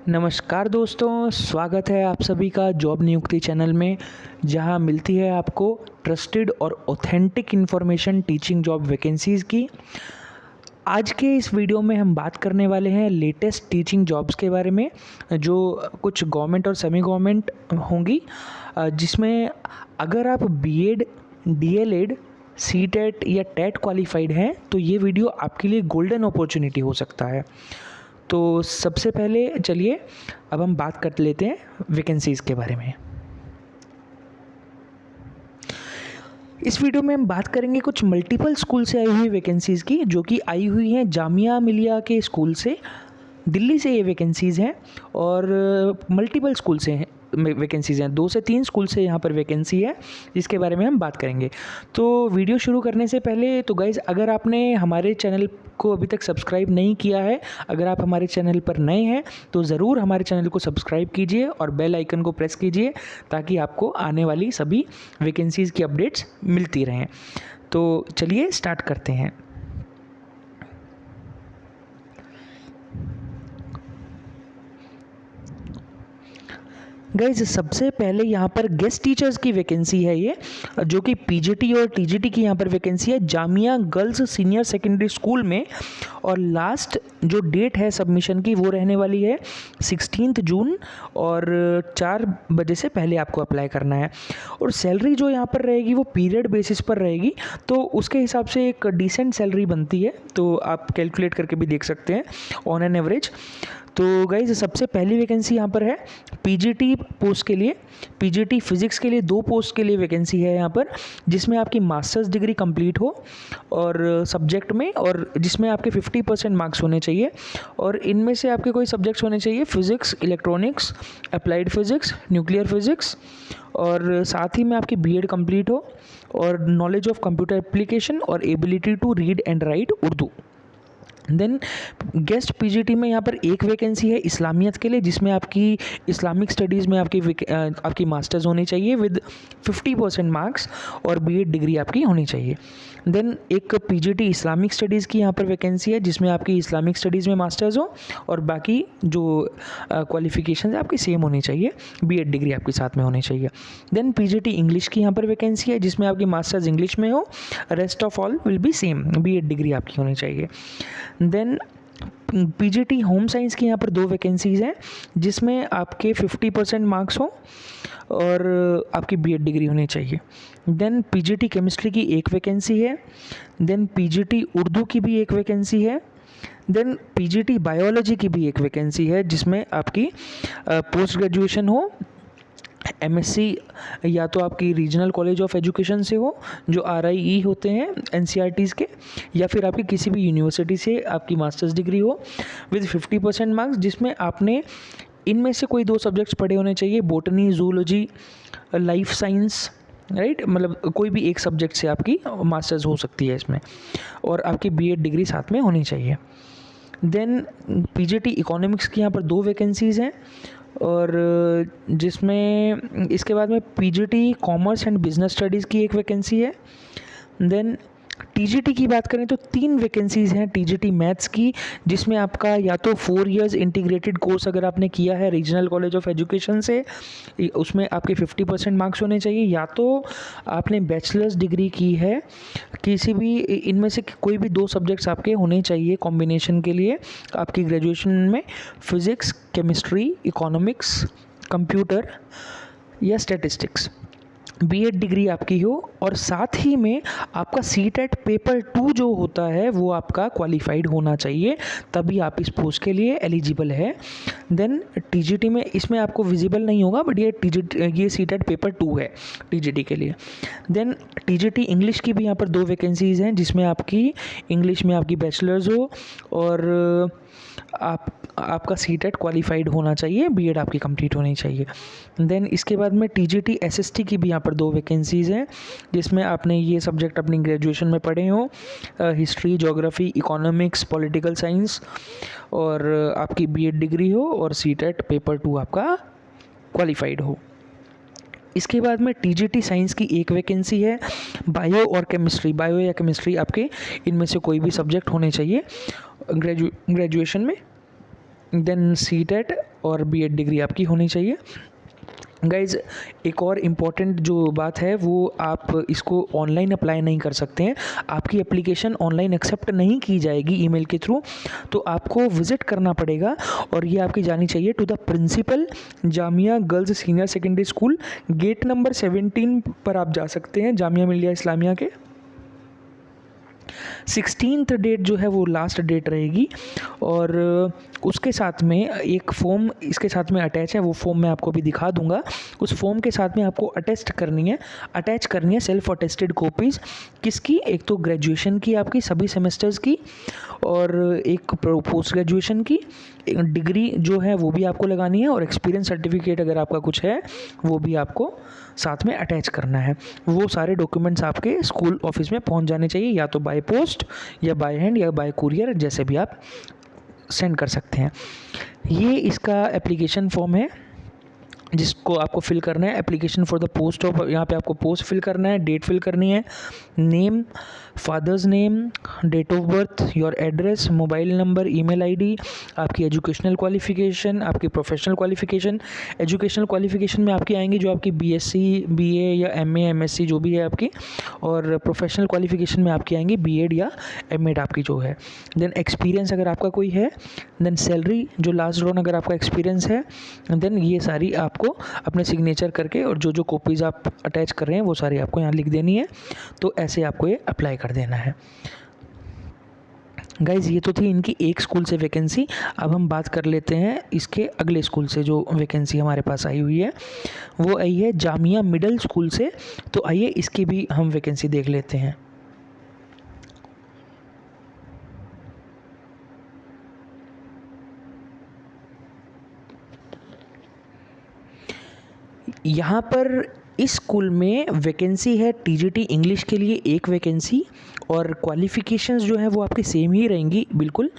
नमस्कार दोस्तों, स्वागत है आप सभी का जॉब नियुक्ति चैनल में, जहां मिलती है आपको ट्रस्टेड और authentic information teaching job vacancies की। आज के इस वीडियो में हम बात करने वाले हैं लेटेस्ट टीचिंग जॉब्स के बारे में, जो कुछ गवर्नमेंट और सेमी गवर्नमेंट होंगी, जिसमें अगर आप बीएड, डीएलएड, सीटेट या टेट क्वालिफाइड हैं तो ये वीडियो आपके लिए गोल्डन अपॉर्चुनिटी हो सकता है। तो सबसे पहले चलिए अब हम बात कर लेते हैं वैकेंसीज़ के बारे में। इस वीडियो में हम बात करेंगे कुछ मल्टीपल स्कूल से आई हुई वैकेंसीज़ की, जो कि आई हुई हैं जामिया मिलिया के स्कूल से। दिल्ली से ये वैकेंसीज़ हैं और मल्टीपल स्कूल से हैं वैकेंसीज़ हैं, 2 से 3 स्कूल से यहाँ पर वैकेंसी है, जिसके बारे में हम बात करेंगे। तो वीडियो शुरू करने से पहले तो गाइज़, अगर आपने हमारे चैनल को अभी तक सब्सक्राइब नहीं किया है, अगर आप हमारे चैनल पर नए हैं तो ज़रूर हमारे चैनल को सब्सक्राइब कीजिए और बेल आइकन को प्रेस कीजिए, ताकि आपको आने वाली सभी वैकेंसीज़ की अपडेट्स मिलती रहें। तो चलिए स्टार्ट करते हैं। गाइज, सबसे पहले यहाँ पर गेस्ट टीचर्स की वैकेंसी है ये, जो कि पीजीटी और टीजीटी की यहाँ पर वैकेंसी है Jamia girls senior secondary school में। और लास्ट जो डेट है सबमिशन की वो रहने वाली है 16 जून, और 4 बजे से पहले आपको अप्लाई करना है। और सैलरी जो यहाँ पर रहेगी वो पीरियड बेसिस पर रहेगी, तो उसके हिसाब से एक डिसेंट सैलरी बनती है, तो आप कैलकुलेट करके भी देख सकते हैं ऑन एन एवरेज। तो गाइज, सबसे पहली वैकेंसी यहाँ पर है पीजीटी पोस्ट के लिए, पीजीटी फिजिक्स के लिए 2 पोस्ट के लिए वैकेंसी है यहाँ पर, जिसमें आपकी मास्टर्स डिग्री कंप्लीट हो और सब्जेक्ट में, और जिसमें आपके 50% मार्क्स होने चाहिए। और इनमें से आपके कोई सब्जेक्ट्स होने चाहिए physics, electronics, applied physics, nuclear physics, और साथ ही में आपकी बीएड कंप्लीट हो और नॉलेज ऑफ कंप्यूटर एप्लीकेशन और ability to read and write Urdu. Then guest PGT में यहाँ पर एक वैकेंसी है इस्लामियत के लिए, जिसमें आपकी इस्लामिक स्टडीज़ में आपकी मास्टर्स होनी चाहिए विद 50% मार्क्स, और बीएड डिग्री आपकी होनी चाहिए। देन एक पीजीटी इस्लामिक स्टडीज़ की यहाँ पर वैकेंसी है, जिसमें आपकी इस्लामिक स्टडीज़ में मास्टर्स हो और बाकी जो क्वालिफिकेशन है आपकी सेम होनी चाहिए, बीएड डिग्री आपके साथ में होनी चाहिए। देन पीजीटी इंग्लिश की यहाँ पर वैकेंसी है, जिसमें आपकी मास्टर्स इंग्लिश में हो, rest of all will be same, BEd degree आपकी होनी चाहिए। देन पीजीटी होम साइंस की यहाँ पर 2 वैकेंसीज़ हैं, जिसमें आपके 50% मार्क्स हो और आपकी बीएड डिग्री होनी चाहिए। देन पीजीटी केमिस्ट्री की एक वैकेंसी है। देन पीजीटी उर्दू की भी एक वैकेंसी है। देन पीजीटी बायोलॉजी की भी एक वैकेंसी है, जिसमें आपकी पोस्ट ग्रेजुएशन हो, एमएससी या तो आपकी रीजनल कॉलेज ऑफ एजुकेशन से हो, जो आरआईई होते हैं एनसीईआरटीज़ के, या फिर आपकी किसी भी यूनिवर्सिटी से आपकी मास्टर्स डिग्री हो विद 50% मार्क्स, जिसमें आपने इनमें से कोई 2 सब्जेक्ट्स पढ़े होने चाहिए, botany, zoology, life science, right, मतलब कोई भी एक सब्जेक्ट से आपकी मास्टर्स हो सकती है इसमें, और आपकी बीएड डिग्री साथ में होनी चाहिए। देन पीजीटी इकोनॉमिक्स की यहाँ पर 2 वैकेंसीज़ हैं, और जिसमें इसके बाद में PGT commerce and business studies की एक वैकेंसी है। देन टीजीटी की बात करें तो 3 वैकेंसीज़ हैं टीजीटी मैथ्स की, जिसमें आपका या तो 4 इयर्स इंटीग्रेटेड कोर्स अगर आपने किया है रीजनल कॉलेज ऑफ एजुकेशन से, उसमें आपके 50% मार्क्स होने चाहिए, या तो आपने बैचलर्स डिग्री की है किसी भी इनमें से कोई भी 2 सब्जेक्ट्स आपके होने चाहिए कॉम्बिनेशन के लिए आपकी ग्रेजुएशन में, फिज़िक्स, केमिस्ट्री, इकोनॉमिक्स, कंप्यूटर या स्टैटिस्टिक्स। बीएड डिग्री आपकी हो, और साथ ही में आपका सीटेट पेपर 2 जो होता है वो आपका क्वालिफाइड होना चाहिए, तभी आप इस पोस्ट के लिए एलिजिबल है। देन टीजीटी में इसमें आपको विजिबल नहीं होगा, बट ये सीटेट पेपर 2 है टीजीटी के लिए। देन टीजीटी इंग्लिश की भी यहाँ पर 2 वैकेंसीज़ हैं, जिसमें आपकी इंग्लिश में आपकी बैचलर्स हो और आपका सीटेट क्वालिफाइड होना चाहिए, बीएड आपकी कंप्लीट होनी चाहिए। देन इसके बाद में टीजीटी एसएसटी की भी यहाँ पर 2 वैकेंसीज़ हैं, जिसमें आपने ये सब्जेक्ट अपनी ग्रेजुएशन में पढ़े हो, history, geography, economics, political science, और आपकी बीएड डिग्री हो और सीटेट पेपर 2 आपका क्वालिफाइड हो। इसके बाद में टीजीटी साइंस की एक वैकेंसी है, बायो और केमिस्ट्री, बायो या केमिस्ट्री आपके इनमें से कोई भी सब्जेक्ट होने चाहिए ग्रेजुएशन में। देन सीटेट और बीएड डिग्री आपकी होनी चाहिए। गाइज़ एक और इम्पॉर्टेंट जो बात है वो आप इसको ऑनलाइन अप्लाई नहीं कर सकते हैं, आपकी एप्लीकेशन ऑनलाइन एक्सेप्ट नहीं की जाएगी ईमेल के थ्रू, तो आपको विज़िट करना पड़ेगा और ये आपकी जानी चाहिए to the principal Jamia girls senior secondary school, gate number 17 पर आप जा सकते हैं जामिया मिलिया इस्लामिया के। 16th डेट जो है वो लास्ट डेट रहेगी और उसके साथ में एक फॉर्म इसके साथ में अटैच है, वो फॉर्म मैं आपको भी दिखा दूंगा। उस फॉर्म के साथ में आपको अटैच करनी है सेल्फ अटेस्टेड कॉपीज़ किसकी, एक तो ग्रेजुएशन की आपकी सभी सेमेस्टर्स की और एक पोस्ट ग्रेजुएशन की डिग्री जो है वो भी आपको लगानी है और एक्सपीरियंस सर्टिफिकेट अगर आपका कुछ है वो भी आपको साथ में अटैच करना है। वो सारे डॉक्यूमेंट्स आपके स्कूल ऑफिस में पहुंच जाने चाहिए, या तो बाय पोस्ट या बाय हैंड या बाय कुरियर, जैसे भी आप सेंड कर सकते हैं। ये इसका एप्लीकेशन फॉर्म है जिसको आपको फिल करना है। Application for the post of, यहाँ पे आपको पोस्ट फिल करना है, डेट फिल करनी है, name, father's name, date of birth, your address, mobile number, email ID, आपकी एजुकेशनल क्वालिफिकेशन, आपकी प्रोफेशनल क्वालिफिकेशन। एजुकेशनल क्वालिफिकेशन में आपकी आएंगी जो आपकी बीएससी, बीए या एमए, एमएससी जो भी है आपकी, और प्रोफेशनल क्वालिफिकेशन में आपकी आएंगी बीएड या एमएड आपकी जो है। देन एक्सपीरियंस अगर आपका कोई है, देन सैलरी जो लास्ट ड्रॉन अगर आपका एक्सपीरियंस है, देन ये सारी आपको अपने सिग्नेचर करके और जो जो कॉपीज़ आप अटैच कर रहे हैं वो सारी आपको यहाँ लिख देनी है। तो ऐसे आपको ये अप्लाई कर देना है। गाइज़ ये तो थी इनकी एक स्कूल से वैकेंसी। अब हम बात कर लेते हैं इसके अगले स्कूल से जो वैकेंसी हमारे पास आई हुई है, वो आई है जामिया मिडिल स्कूल से। तो आइए इसकी भी हम वैकेंसी देख लेते हैं। यहाँ पर इस स्कूल में वैकेंसी है टीजीटी इंग्लिश के लिए एक वैकेंसी, और क्वालिफ़िकेशंस जो है वो आपकी सेम ही रहेंगी बिल्कुल।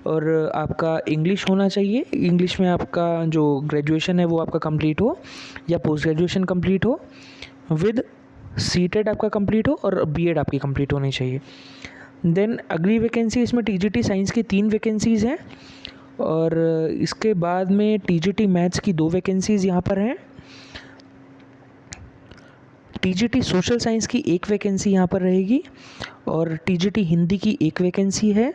और आपका इंग्लिश होना चाहिए, इंग्लिश में आपका जो ग्रेजुएशन है वो आपका कंप्लीट हो या पोस्ट ग्रेजुएशन कंप्लीट हो, विद सीटेड आपका कंप्लीट हो और बीएड आपकी कंप्लीट होनी चाहिए। देन अगली वैकेंसी इसमें टीजीटी साइंस की 3 वैकेंसीज़ हैं और इसके बाद में टीजीटी मैथ्स की 2 वैकेंसीज़ यहाँ पर हैं। टीजीटी सोशल साइंस की 1 वैकेंसी यहाँ पर रहेगी और टीजीटी हिंदी की 1 वैकेंसी है।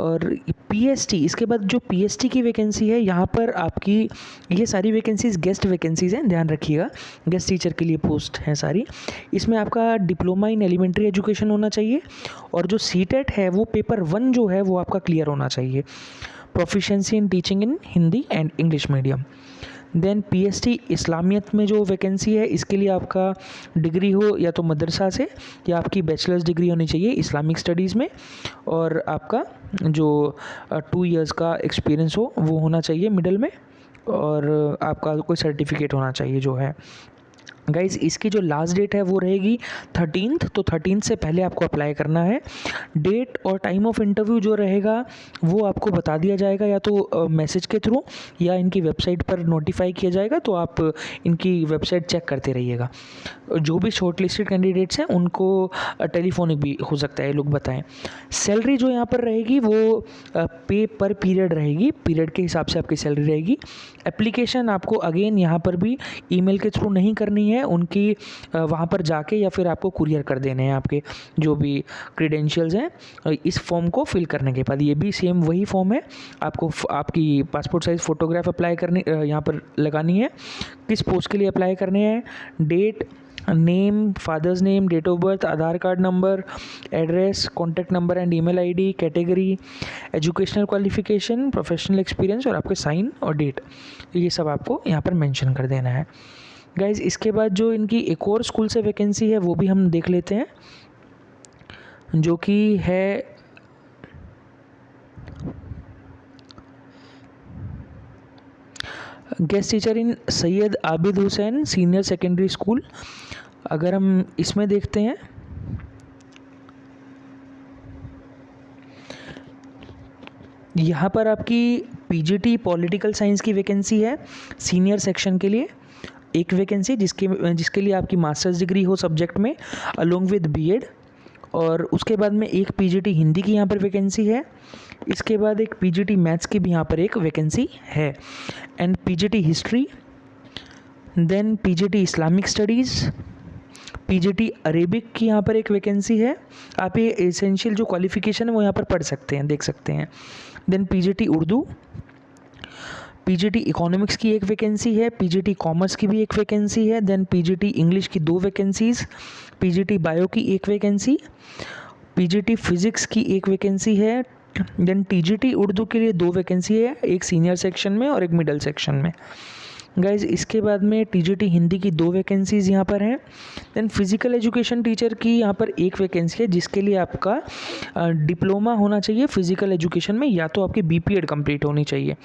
और पीएसटी, इसके बाद जो पीएसटी की वैकेंसी है यहाँ पर आपकी ये सारी वैकेंसीज़ गेस्ट वैकेंसीज़ हैं, ध्यान रखिएगा, गेस्ट टीचर के लिए पोस्ट हैं सारी। इसमें आपका डिप्लोमा इन एलिमेंट्री एजुकेशन होना चाहिए और जो सीटेट है वो पेपर 1 जो है वो आपका क्लियर होना चाहिए। Proficiency in teaching in Hindi and English medium. Then PST Islamiyat में जो वैकेंसी है इसके लिए आपका डिग्री हो या तो मदरसा से या आपकी बैचलर्स डिग्री होनी चाहिए इस्लामिक स्टडीज़ में, और आपका जो 2 इयर्स का एक्सपीरियंस हो वो होना चाहिए मिडिल में, और आपका कोई सर्टिफिकेट होना चाहिए जो है। गाइज़ इसकी जो लास्ट डेट है वो रहेगी 13th, तो 13th से पहले आपको अप्लाई करना है। डेट और टाइम ऑफ इंटरव्यू जो रहेगा वो आपको बता दिया जाएगा या तो मैसेज के थ्रू या इनकी वेबसाइट पर नोटिफाई किया जाएगा, तो आप इनकी वेबसाइट चेक करते रहिएगा। जो भी शॉर्ट लिस्टेड कैंडिडेट्स हैं उनको टेलीफोनिक भी हो सकता है, लोग बताएं। सैलरी जो यहाँ पर रहेगी वो पे पर पीरियड रहेगी, पीरियड के हिसाब से आपकी सैलरी रहेगी। एप्लीकेशन आपको अगेन यहाँ पर भी ईमेल के थ्रू नहीं करनी है, उनकी वहाँ पर जाके या फिर आपको कुरियर कर देने हैं आपके जो भी क्रीडेंशियल्स हैं इस फॉर्म को फिल करने के बाद। ये भी सेम वही फॉर्म है, आपको आपकी पासपोर्ट साइज़ फ़ोटोग्राफ अप्लाई करनी यहाँ पर लगानी है। किस पोस्ट के लिए अप्लाई करने हैं, date, name, father's name, date of birth, Aadhaar card number, address, contact number and email ID, category, educational qualification, professional experience और आपके साइन और डेट, ये सब आपको यहाँ पर मेंशन कर देना है। गाइज़ इसके बाद जो इनकी एक और स्कूल से वैकेंसी है वो भी हम देख लेते हैं, जो कि है गेस्ट टीचर इन Syed Abid Hussain senior secondary school. अगर हम इसमें देखते हैं, यहाँ पर आपकी पीजीटी पॉलिटिकल साइंस की वैकेंसी है सीनियर सेक्शन के लिए, एक वैकेंसी जिसके लिए आपकी मास्टर्स डिग्री हो सब्जेक्ट में अलोंग विद बीएड, और उसके बाद में एक पीजीटी हिंदी की यहाँ पर वैकेंसी है। इसके बाद एक पीजीटी मैथ्स की भी यहाँ पर एक वैकेंसी है, and PGT history, then PGT Islamic studies, PGT Arabic की यहाँ पर एक वैकेंसी है। आप ये एसेंशियल जो क्वालिफ़िकेशन है वो यहाँ पर पढ़ सकते हैं, देख सकते हैं। Then PGT Urdu, PGT economics की एक वैकेंसी है, पीजीटी कॉमर्स की भी एक वैकेंसी है, देन पीजीटी इंग्लिश की 2 वैकेंसीज़, पीजीटी बायो की एक वैकेंसी, पीजीटी फिज़िक्स की एक वैकेंसी है, देन टीजीटी उर्दू के लिए 2 वैकेंसी है, एक सीनियर सेक्शन में और एक मिडल सेक्शन में। गाइज़ इसके बाद में टीजीटी हिंदी की 2 वैकेंसीज़ यहाँ पर हैं। देन फिज़िकल एजुकेशन टीचर की यहाँ पर एक वैकेंसी है, जिसके लिए आपका डिप्लोमा होना चाहिए फिज़िकल एजुकेशन में, या तो आपकी बीपीएड कंप्लीट होनी चाहिए।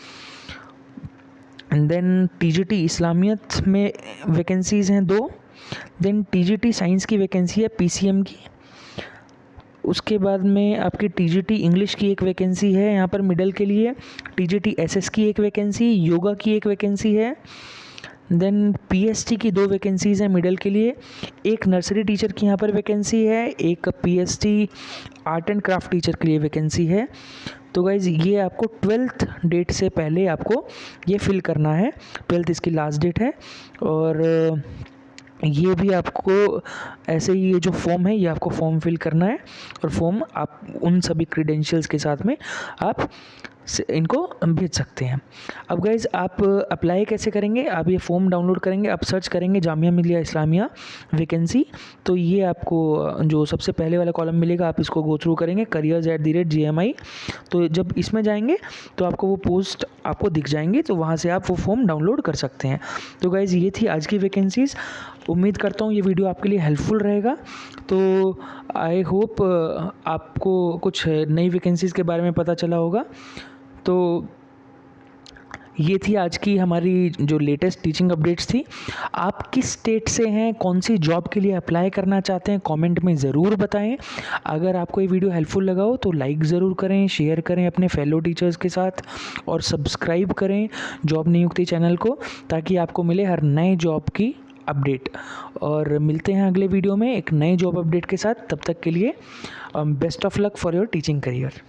देन टीजीटी इस्लामियत में वैकेंसीज़ हैं 2। देन टीजीटी साइंस की वैकेंसी है पीसीएम की। उसके बाद में आपकी टीजीटी इंग्लिश की एक वैकेंसी है यहाँ पर मिडल के लिए, टीजीटी एसएस की एक वैकेंसी, योगा की एक वैकेंसी है। देन पीएसटी की 2 वैकेंसीज़ हैं मिडल के लिए, एक नर्सरी टीचर की यहाँ पर वैकेंसी है, एक PST art and craft teacher के लिए वैकेंसी है। तो गाइज़ ये आपको 12th डेट से पहले आपको ये फिल करना है, 12th इसकी लास्ट डेट है। और ये भी आपको ऐसे ही ये जो फॉर्म है ये आपको फॉर्म फिल करना है, और फॉर्म आप उन सभी क्रीडेंशियल्स के साथ में आप इनको भेज सकते हैं। अब गाइज़ आप अप्लाई कैसे करेंगे, आप ये फॉर्म डाउनलोड करेंगे, आप सर्च करेंगे जामिया मिलिया इस्लामिया वैकेंसी, तो ये आपको जो सबसे पहले वाला कॉलम मिलेगा आप इसको गो थ्रू करेंगे, careers@gmi। तो जब इसमें जाएंगे तो आपको वो पोस्ट आपको दिख जाएंगी, तो वहाँ से आप वो फॉर्म डाउनलोड कर सकते हैं। तो गाइज़ ये थी आज की वैकेंसीज़। उम्मीद करता हूँ ये वीडियो आपके लिए हेल्पफुल रहेगा। तो आई होप आपको कुछ नई वैकेंसीज़ के बारे में पता चला होगा। तो ये थी आज की हमारी जो लेटेस्ट टीचिंग अपडेट्स थी। आप किस स्टेट से हैं, कौन सी जॉब के लिए अप्लाई करना चाहते हैं, कमेंट में ज़रूर बताएं। अगर आपको ये वीडियो हेल्पफुल लगा हो तो लाइक ज़रूर करें, शेयर करें अपने फेलो टीचर्स के साथ, और सब्सक्राइब करें जॉब नियुक्ति चैनल को, ताकि आपको मिले हर नए जॉब की अपडेट। और मिलते हैं अगले वीडियो में एक नए जॉब अपडेट के साथ। तब तक के लिए best of luck for your teaching career.